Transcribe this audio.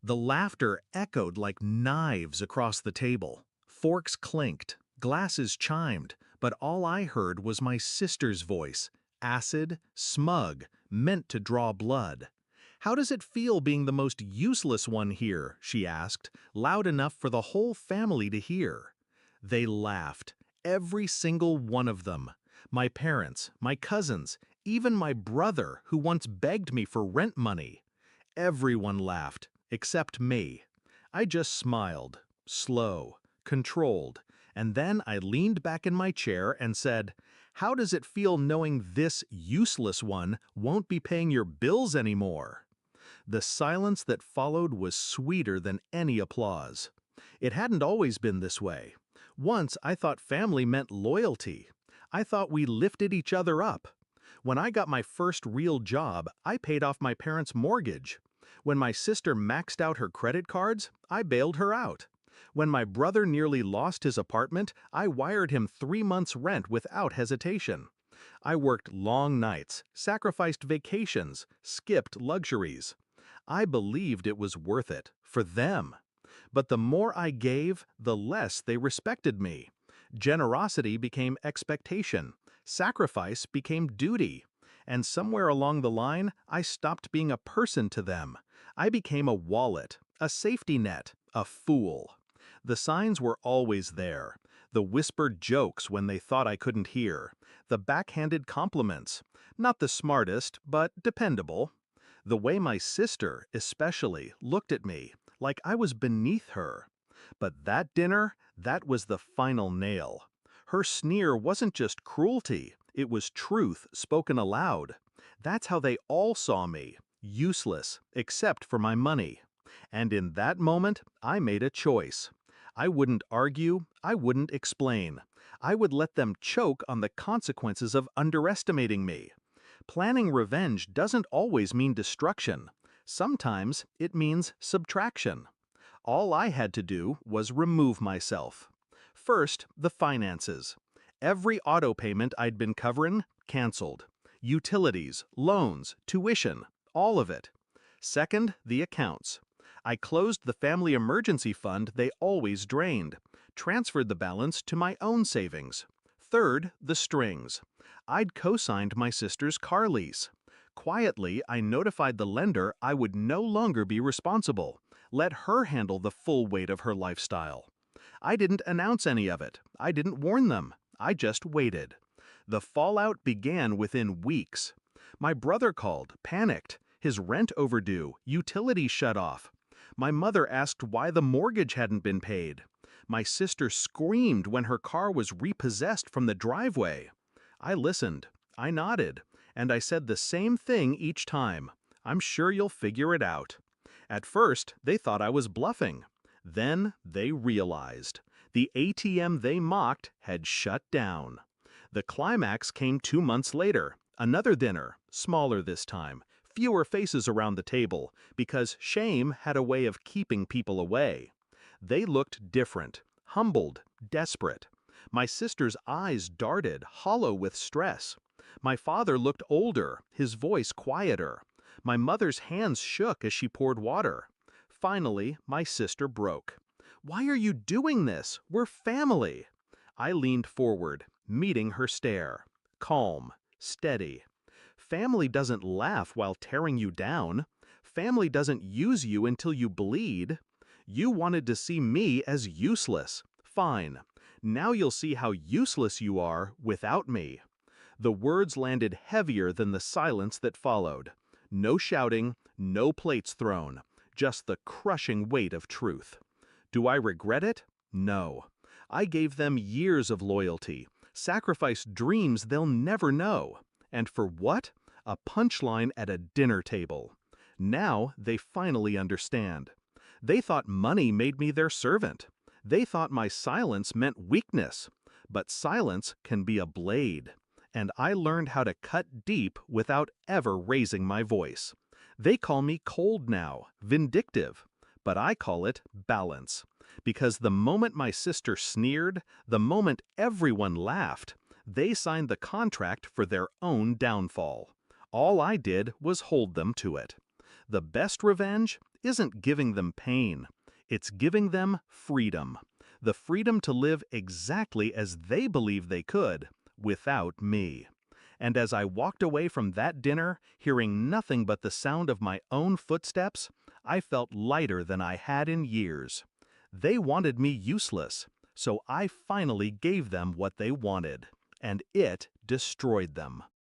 The laughter echoed like knives across the table. Forks clinked, glasses chimed, but all I heard was my sister's voice, acid, smug, meant to draw blood. "How does it feel being the most useless one here?" she asked, loud enough for the whole family to hear. They laughed, every single one of them. My parents, my cousins, even my brother who once begged me for rent money. Everyone laughed, except me. I just smiled, slow, controlled, and then I leaned back in my chair and said, "How does it feel knowing this useless one won't be paying your bills anymore?" The silence that followed was sweeter than any applause. It hadn't always been this way. Once I thought family meant loyalty. I thought we lifted each other up. When I got my first real job, I paid off my parents' mortgage. When my sister maxed out her credit cards, I bailed her out. When my brother nearly lost his apartment, I wired him 3 months' rent without hesitation. I worked long nights, sacrificed vacations, skipped luxuries. I believed it was worth it, for them. But the more I gave, the less they respected me. Generosity became expectation. Sacrifice became duty. And somewhere along the line, I stopped being a person to them. I became a wallet, a safety net, a fool. The signs were always there. The whispered jokes when they thought I couldn't hear. The backhanded compliments. Not the smartest, but dependable. The way my sister, especially, looked at me, like I was beneath her. But that dinner, that was the final nail. Her sneer wasn't just cruelty, it was truth spoken aloud. That's how they all saw me, useless, except for my money. And in that moment, I made a choice. I wouldn't argue, I wouldn't explain. I would let them choke on the consequences of underestimating me. Planning revenge doesn't always mean destruction. Sometimes it means subtraction. All I had to do was remove myself. First, the finances. Every auto payment I'd been covering, canceled. Utilities, loans, tuition, all of it. Second, the accounts. I closed the family emergency fund they always drained, transferred the balance to my own savings. Third, the strings. I'd co-signed my sister's car lease. Quietly, I notified the lender I would no longer be responsible. Let her handle the full weight of her lifestyle. I didn't announce any of it. I didn't warn them. I just waited. The fallout began within weeks. My brother called, panicked. His rent overdue, utilities shut off. My mother asked why the mortgage hadn't been paid. My sister screamed when her car was repossessed from the driveway. I listened. I nodded. And I said the same thing each time. "I'm sure you'll figure it out." At first, they thought I was bluffing. Then they realized. The ATM they mocked had shut down. The climax came 2 months later. Another dinner, smaller this time, fewer faces around the table, because shame had a way of keeping people away. They looked different, humbled, desperate. My sister's eyes darted, hollow with stress. My father looked older, his voice quieter. My mother's hands shook as she poured water. Finally, my sister broke. "Why are you doing this? We're family." I leaned forward, meeting her stare. Calm, steady. Family doesn't laugh while tearing you down. Family doesn't use you until you bleed. You wanted to see me as useless. Fine. Now you'll see how useless you are without me. The words landed heavier than the silence that followed. No shouting, no plates thrown, just the crushing weight of truth. Do I regret it? No. I gave them years of loyalty, sacrificed dreams they'll never know. And for what? A punchline at a dinner table. Now they finally understand. They thought money made me their servant. They thought my silence meant weakness. But silence can be a blade. And I learned how to cut deep without ever raising my voice. They call me cold now, vindictive. But I call it balance. Because the moment my sister sneered, the moment everyone laughed, they signed the contract for their own downfall. All I did was hold them to it. The best revenge isn't giving them pain. It's giving them freedom. The freedom to live exactly as they believe they could, without me. And as I walked away from that dinner, hearing nothing but the sound of my own footsteps, I felt lighter than I had in years. They wanted me useless, so I finally gave them what they wanted, and it destroyed them.